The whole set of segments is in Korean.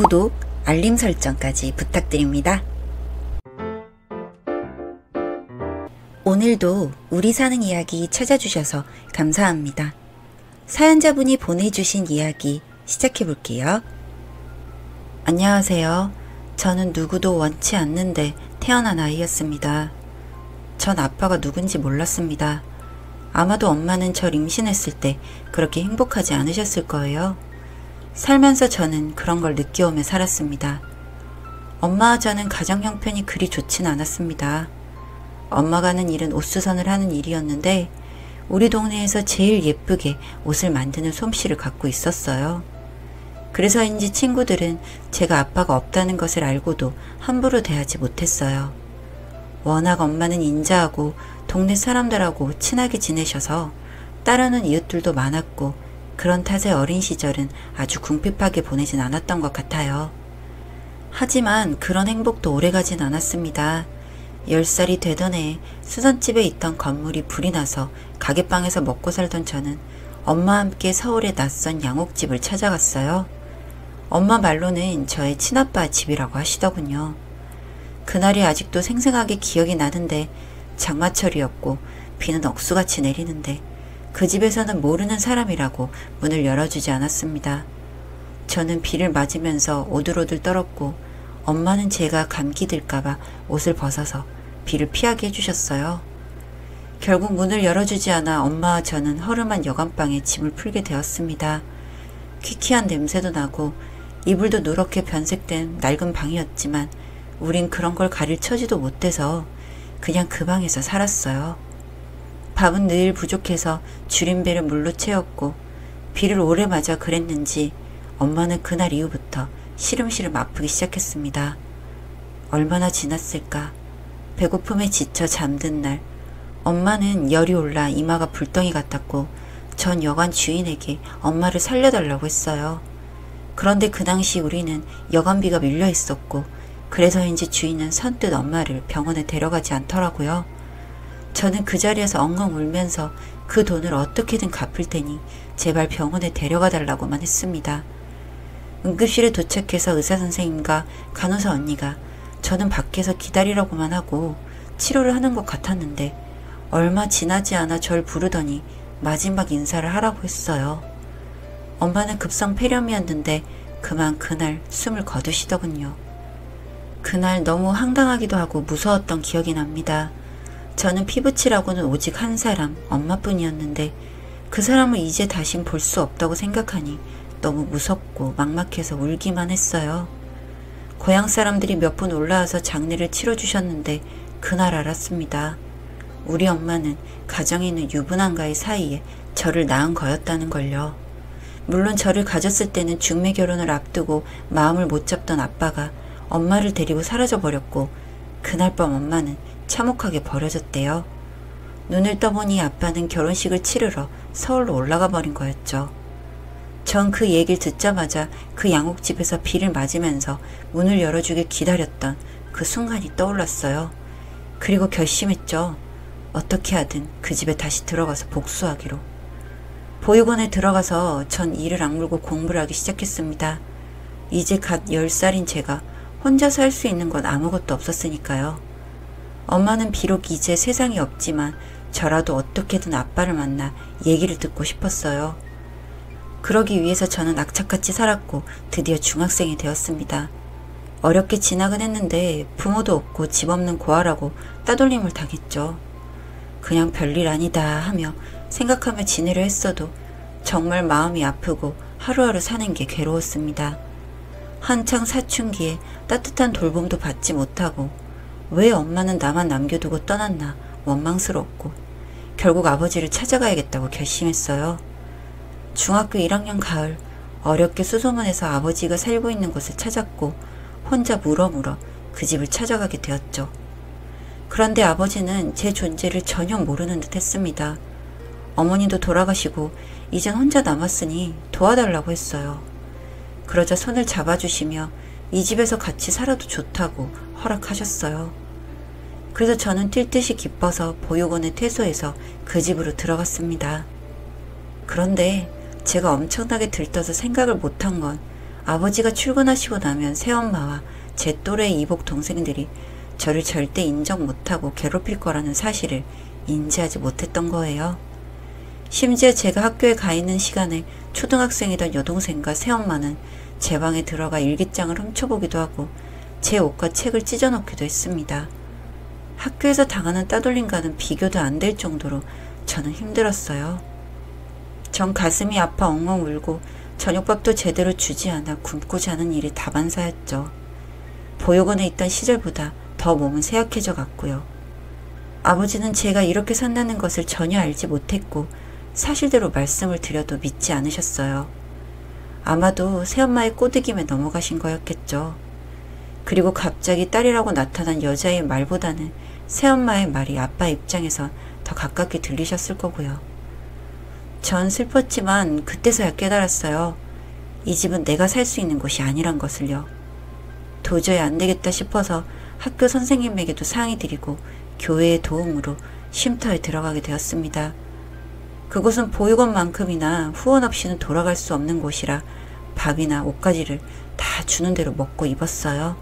구독, 알림 설정까지 부탁드립니다. 오늘도 우리 사는 이야기 찾아주셔서 감사합니다. 사연자분이 보내주신 이야기 시작해볼게요. 안녕하세요. 저는 누구도 원치 않는데 태어난 아이였습니다. 전 아빠가 누군지 몰랐습니다. 아마도 엄마는 절 임신했을 때 그렇게 행복하지 않으셨을 거예요. 살면서 저는 그런 걸 느껴오며 살았습니다. 엄마와 저는 가정 형편이 그리 좋진 않았습니다. 엄마가 하는 일은 옷수선을 하는 일이었는데 우리 동네에서 제일 예쁘게 옷을 만드는 솜씨를 갖고 있었어요. 그래서인지 친구들은 제가 아빠가 없다는 것을 알고도 함부로 대하지 못했어요. 워낙 엄마는 인자하고 동네 사람들하고 친하게 지내셔서 따르는 이웃들도 많았고 그런 탓에 어린 시절은 아주 궁핍하게 보내진 않았던 것 같아요. 하지만 그런 행복도 오래가진 않았습니다. 10살이 되던 해에 수선집에 있던 건물이 불이 나서 가게방에서 먹고 살던 저는 엄마와 함께 서울의 낯선 양옥집을 찾아갔어요. 엄마 말로는 저의 친아빠 집이라고 하시더군요. 그날이 아직도 생생하게 기억이 나는데 장마철이었고 비는 억수같이 내리는데 그 집에서는 모르는 사람이라고 문을 열어주지 않았습니다. 저는 비를 맞으면서 오들오들 떨었고 엄마는 제가 감기 들까봐 옷을 벗어서 비를 피하게 해주셨어요. 결국 문을 열어주지 않아 엄마와 저는 허름한 여간방에 짐을 풀게 되었습니다. 퀴퀴한 냄새도 나고 이불도 누렇게 변색된 낡은 방이었지만 우린 그런 걸 가릴 처지도 못해서 그냥 그 방에서 살았어요. 밥은 늘 부족해서 줄임배를 물로 채웠고 비를 오래 맞아 그랬는지 엄마는 그날 이후부터 시름시름 아프기 시작했습니다. 얼마나 지났을까. 배고픔에 지쳐 잠든 날 엄마는 열이 올라 이마가 불덩이 같았고 전 여관 주인에게 엄마를 살려달라고 했어요. 그런데 그 당시 우리는 여관비가 밀려 있었고 그래서인지 주인은 선뜻 엄마를 병원에 데려가지 않더라고요. 저는 그 자리에서 엉엉 울면서 그 돈을 어떻게든 갚을 테니 제발 병원에 데려가 달라고만 했습니다. 응급실에 도착해서 의사선생님과 간호사 언니가 저는 밖에서 기다리라고만 하고 치료를 하는 것 같았는데 얼마 지나지 않아 절 부르더니 마지막 인사를 하라고 했어요. 엄마는 급성 폐렴이었는데 그만 그날 숨을 거두시더군요. 그날 너무 황당하기도 하고 무서웠던 기억이 납니다. 저는 피부치라고는 오직 한 사람, 엄마뿐이었는데 그 사람을 이제 다신 볼 수 없다고 생각하니 너무 무섭고 막막해서 울기만 했어요. 고향 사람들이 몇 분 올라와서 장례를 치러주셨는데 그날 알았습니다. 우리 엄마는 가정에 있는 유부남과의 사이에 저를 낳은 거였다는 걸요. 물론 저를 가졌을 때는 중매 결혼을 앞두고 마음을 못 잡던 아빠가 엄마를 데리고 사라져버렸고 그날 밤 엄마는 참혹하게 버려졌대요. 눈을 떠보니 아빠는 결혼식을 치르러 서울로 올라가 버린 거였죠. 전 그 얘기를 듣자마자 그 양옥집에서 비를 맞으면서 문을 열어주길 기다렸던 그 순간이 떠올랐어요. 그리고 결심했죠. 어떻게 하든 그 집에 다시 들어가서 복수하기로. 보육원에 들어가서 전 이를 악물고 공부를 하기 시작했습니다. 이제 갓 10살인 제가 혼자서 할 수 있는 건 아무것도 없었으니까요. 엄마는 비록 이제 세상에 없지만 저라도 어떻게든 아빠를 만나 얘기를 듣고 싶었어요. 그러기 위해서 저는 악착같이 살았고 드디어 중학생이 되었습니다. 어렵게 진학은 했는데 부모도 없고 집 없는 고아라고 따돌림을 당했죠. 그냥 별일 아니다 하며 생각하며 지내려 했어도 정말 마음이 아프고 하루하루 사는 게 괴로웠습니다. 한창 사춘기에 따뜻한 돌봄도 받지 못하고 왜 엄마는 나만 남겨두고 떠났나 원망스럽고 결국 아버지를 찾아가야겠다고 결심했어요. 중학교 1학년 가을 어렵게 수소문해서 아버지가 살고 있는 곳을 찾았고 혼자 물어물어 그 집을 찾아가게 되었죠. 그런데 아버지는 제 존재를 전혀 모르는 듯 했습니다. 어머니도 돌아가시고 이젠 혼자 남았으니 도와달라고 했어요. 그러자 손을 잡아주시며 이 집에서 같이 살아도 좋다고 허락하셨어요. 그래서 저는 뛸 듯이 기뻐서 보육원에 퇴소해서 그 집으로 들어갔습니다. 그런데 제가 엄청나게 들떠서 생각을 못한 건 아버지가 출근하시고 나면 새엄마와 제 또래 이복 동생들이 저를 절대 인정 못하고 괴롭힐 거라는 사실을 인지하지 못했던 거예요. 심지어 제가 학교에 가 있는 시간에 초등학생이던 여동생과 새엄마는 제 방에 들어가 일기장을 훔쳐보기도 하고 제 옷과 책을 찢어놓기도 했습니다. 학교에서 당하는 따돌림과는 비교도 안 될 정도로 저는 힘들었어요. 전 가슴이 아파 엉엉 울고 저녁밥도 제대로 주지 않아 굶고 자는 일이 다반사였죠. 보육원에 있던 시절보다 더 몸은 쇠약해져 갔고요. 아버지는 제가 이렇게 산다는 것을 전혀 알지 못했고 사실대로 말씀을 드려도 믿지 않으셨어요. 아마도 새엄마의 꼬드김에 넘어가신 거였겠죠. 그리고 갑자기 딸이라고 나타난 여자의 말보다는 새엄마의 말이 아빠 입장에선 더 가깝게 들리셨을 거고요. 전 슬펐지만 그때서야 깨달았어요. 이 집은 내가 살 수 있는 곳이 아니란 것을요. 도저히 안 되겠다 싶어서 학교 선생님에게도 상의 드리고 교회의 도움으로 쉼터에 들어가게 되었습니다. 그곳은 보육원만큼이나 후원 없이는 돌아갈 수 없는 곳이라 밥이나 옷가지를 다 주는 대로 먹고 입었어요.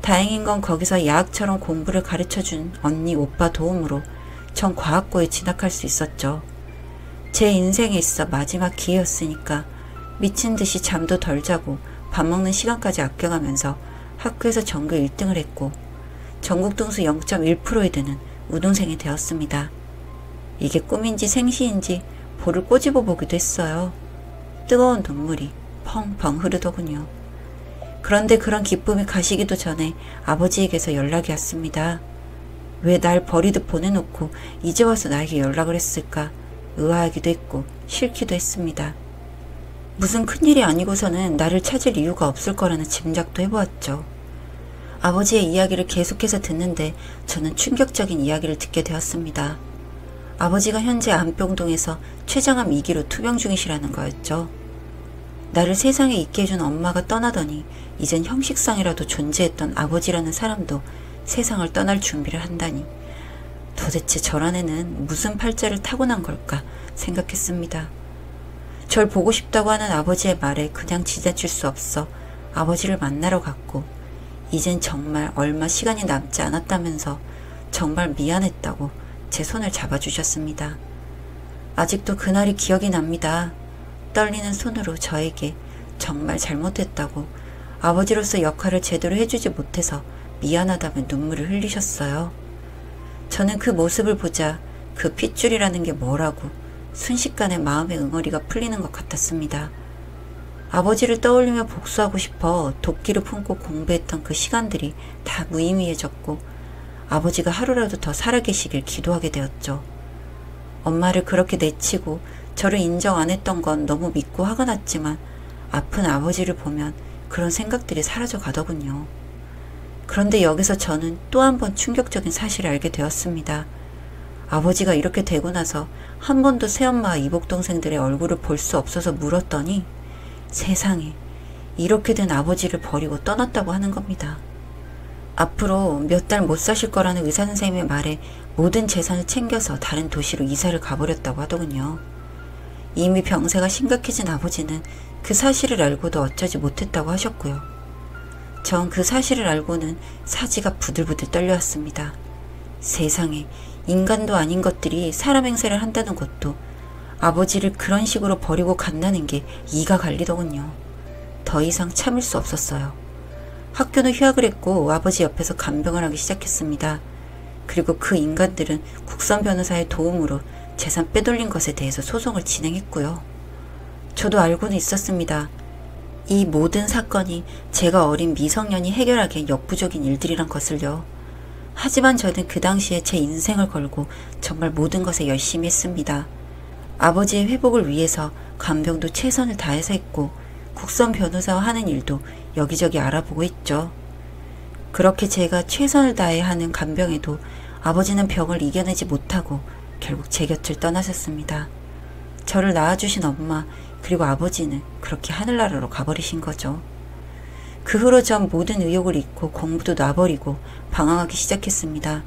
다행인 건 거기서 야학처럼 공부를 가르쳐준 언니, 오빠 도움으로 전 과학고에 진학할 수 있었죠. 제 인생에 있어 마지막 기회였으니까 미친 듯이 잠도 덜 자고 밥 먹는 시간까지 아껴가면서 학교에서 전교 1등을 했고 전국 등수 0.1%에 드는 우등생이 되었습니다. 이게 꿈인지 생시인지 볼을 꼬집어 보기도 했어요. 뜨거운 눈물이 펑펑 흐르더군요. 그런데 그런 기쁨이 가시기도 전에 아버지에게서 연락이 왔습니다. 왜 날 버리듯 보내놓고 이제 와서 나에게 연락을 했을까 의아하기도 했고 싫기도 했습니다. 무슨 큰일이 아니고서는 나를 찾을 이유가 없을 거라는 짐작도 해보았죠. 아버지의 이야기를 계속해서 듣는데 저는 충격적인 이야기를 듣게 되었습니다. 아버지가 현재 안병동에서 췌장암 2기로 투병 중이시라는 거였죠. 나를 세상에 있게 해준 엄마가 떠나더니 이젠 형식상이라도 존재했던 아버지라는 사람도 세상을 떠날 준비를 한다니 도대체 저런 애는 무슨 팔자를 타고난 걸까 생각했습니다. 절 보고 싶다고 하는 아버지의 말에 그냥 지나칠 수 없어 아버지를 만나러 갔고 이젠 정말 얼마 시간이 남지 않았다면서 정말 미안했다고 제 손을 잡아주셨습니다. 아직도 그날이 기억이 납니다. 떨리는 손으로 저에게 정말 잘못했다고 아버지로서 역할을 제대로 해주지 못해서 미안하다며 눈물을 흘리셨어요. 저는 그 모습을 보자 그 핏줄이라는 게 뭐라고 순식간에 마음의 응어리가 풀리는 것 같았습니다. 아버지를 떠올리며 복수하고 싶어 도끼를 품고 공부했던 그 시간들이 다 무의미해졌고 아버지가 하루라도 더 살아계시길 기도하게 되었죠. 엄마를 그렇게 내치고 저를 인정 안 했던 건 너무 믿고 화가 났지만 아픈 아버지를 보면 그런 생각들이 사라져 가더군요. 그런데 여기서 저는 또 한 번 충격적인 사실을 알게 되었습니다. 아버지가 이렇게 되고 나서 한 번도 새엄마와 이복동생들의 얼굴을 볼 수 없어서 물었더니 세상에 이렇게 된 아버지를 버리고 떠났다고 하는 겁니다. 앞으로 몇 달 못 사실 거라는 의사선생님의 말에 모든 재산을 챙겨서 다른 도시로 이사를 가버렸다고 하더군요. 이미 병세가 심각해진 아버지는 그 사실을 알고도 어쩌지 못했다고 하셨고요. 전 그 사실을 알고는 사지가 부들부들 떨려왔습니다. 세상에 인간도 아닌 것들이 사람 행세를 한다는 것도 아버지를 그런 식으로 버리고 간다는 게 이가 갈리더군요. 더 이상 참을 수 없었어요. 학교는 휴학을 했고 아버지 옆에서 간병을 하기 시작했습니다. 그리고 그 인간들은 국선 변호사의 도움으로 재산 빼돌린 것에 대해서 소송을 진행했고요. 저도 알고는 있었습니다. 이 모든 사건이 제가 어린 미성년이 해결하기엔 역부족인 일들이란 것을요. 하지만 저는 그 당시에 제 인생을 걸고 정말 모든 것에 열심히 했습니다. 아버지의 회복을 위해서 간병도 최선을 다해서 했고 국선 변호사와 하는 일도 여기저기 알아보고 있죠. 그렇게 제가 최선을 다해 하는 간병에도 아버지는 병을 이겨내지 못하고 결국 제 곁을 떠나셨습니다. 저를 낳아주신 엄마 그리고 아버지는 그렇게 하늘나라로 가버리신 거죠. 그 후로 전 모든 의욕을 잃고 공부도 놔버리고 방황하기 시작했습니다.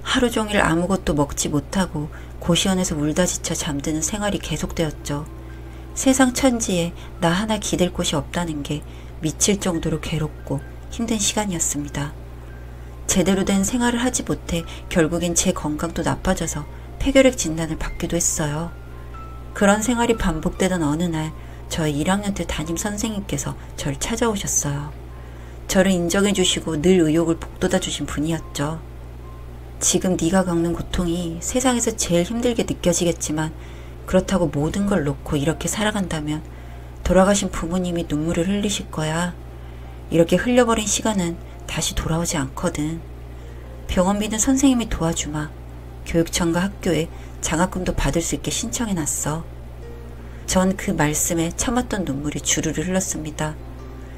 하루 종일 아무것도 먹지 못하고 고시원에서 울다 지쳐 잠드는 생활이 계속되었죠. 세상 천지에 나 하나 기댈 곳이 없다는 게 미칠 정도로 괴롭고 힘든 시간이었습니다. 제대로 된 생활을 하지 못해 결국엔 제 건강도 나빠져서 폐결핵 진단을 받기도 했어요. 그런 생활이 반복되던 어느 날 저의 1학년 때 담임 선생님께서 저를 찾아오셨어요. 저를 인정해 주시고 늘 의욕을 북돋아 주신 분이었죠. 지금 네가 겪는 고통이 세상에서 제일 힘들게 느껴지겠지만 그렇다고 모든 걸 놓고 이렇게 살아간다면 돌아가신 부모님이 눈물을 흘리실 거야. 이렇게 흘려버린 시간은 다시 돌아오지 않거든. 병원비는 선생님이 도와주마. 교육청과 학교에 장학금도 받을 수 있게 신청해놨어. 전 그 말씀에 참았던 눈물이 주르르 흘렀습니다.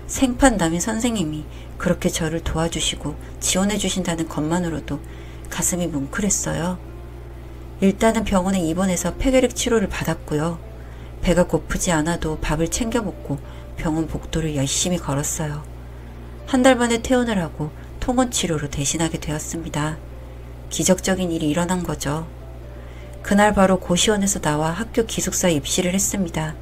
생판 담임 선생님이 그렇게 저를 도와주시고 지원해 주신다는 것만으로도 가슴이 뭉클했어요. 일단은 병원에 입원해서 폐결핵 치료를 받았고요. 배가 고프지 않아도 밥을 챙겨 먹고 병원 복도를 열심히 걸었어요. 한 달 만에 퇴원을 하고 통원 치료로 대신하게 되었습니다. 기적적인 일이 일어난 거죠. 그날 바로 고시원에서 나와 학교 기숙사에 입시를 했습니다.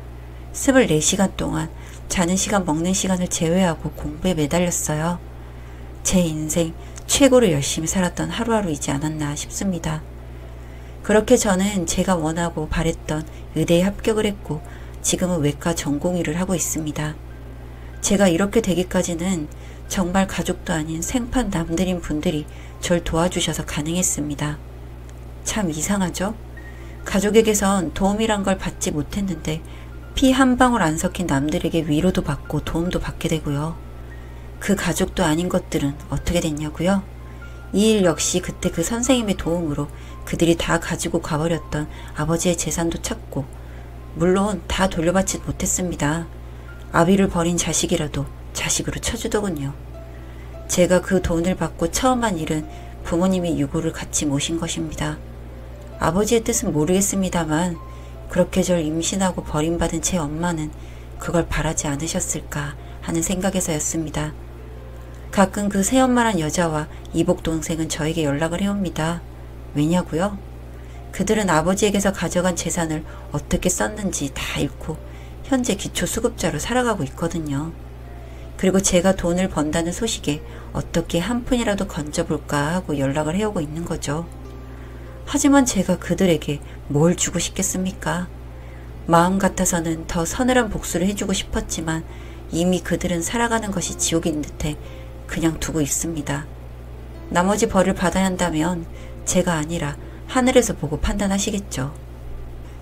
24시간 동안 자는 시간 먹는 시간을 제외하고 공부에 매달렸어요. 제 인생 최고로 열심히 살았던 하루하루이지 않았나 싶습니다. 그렇게 저는 제가 원하고 바랬던 의대에 합격을 했고 지금은 외과 전공의를 하고 있습니다. 제가 이렇게 되기까지는 정말 가족도 아닌 생판 남들인 분들이 절 도와주셔서 가능했습니다. 참 이상하죠? 가족에게선 도움이란 걸 받지 못했는데 피 한 방울 안 섞인 남들에게 위로도 받고 도움도 받게 되고요. 그 가족도 아닌 것들은 어떻게 됐냐고요? 이 일 역시 그때 그 선생님의 도움으로 그들이 다 가지고 가버렸던 아버지의 재산도 찾고 물론 다 돌려받지 못했습니다. 아비를 버린 자식이라도 자식으로 쳐주더군요. 제가 그 돈을 받고 처음 한 일은 부모님이 유고를 같이 모신 것입니다. 아버지의 뜻은 모르겠습니다만 그렇게 절 임신하고 버림받은 제 엄마는 그걸 바라지 않으셨을까 하는 생각에서였습니다. 가끔 그 새엄마란 여자와 이복 동생은 저에게 연락을 해옵니다. 왜냐고요? 그들은 아버지에게서 가져간 재산을 어떻게 썼는지 다 잃고 현재 기초수급자로 살아가고 있거든요. 그리고 제가 돈을 번다는 소식에 어떻게 한 푼이라도 건져볼까 하고 연락을 해오고 있는 거죠. 하지만 제가 그들에게 뭘 주고 싶겠습니까? 마음 같아서는 더 서늘한 복수를 해주고 싶었지만 이미 그들은 살아가는 것이 지옥인 듯해 그냥 두고 있습니다. 나머지 벌을 받아야 한다면 제가 아니라 하늘에서 보고 판단하시겠죠.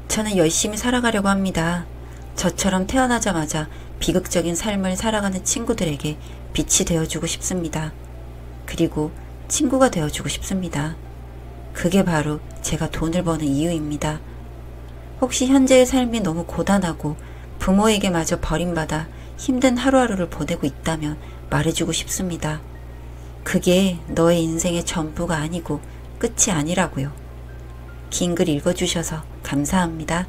저는 열심히 살아가려고 합니다. 저처럼 태어나자마자 비극적인 삶을 살아가는 친구들에게 빛이 되어주고 싶습니다. 그리고 친구가 되어주고 싶습니다. 그게 바로 제가 돈을 버는 이유입니다. 혹시 현재의 삶이 너무 고단하고 부모에게마저 버림받아 힘든 하루하루를 보내고 있다면 말해주고 싶습니다. 그게 너의 인생의 전부가 아니고 끝이 아니라고요. 긴 글 읽어주셔서 감사합니다.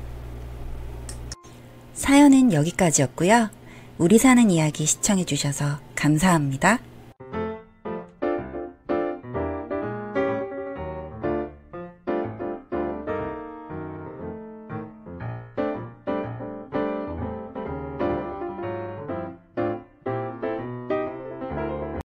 사연은 여기까지였고요. 우리 사는 이야기 시청해주셔서 감사합니다.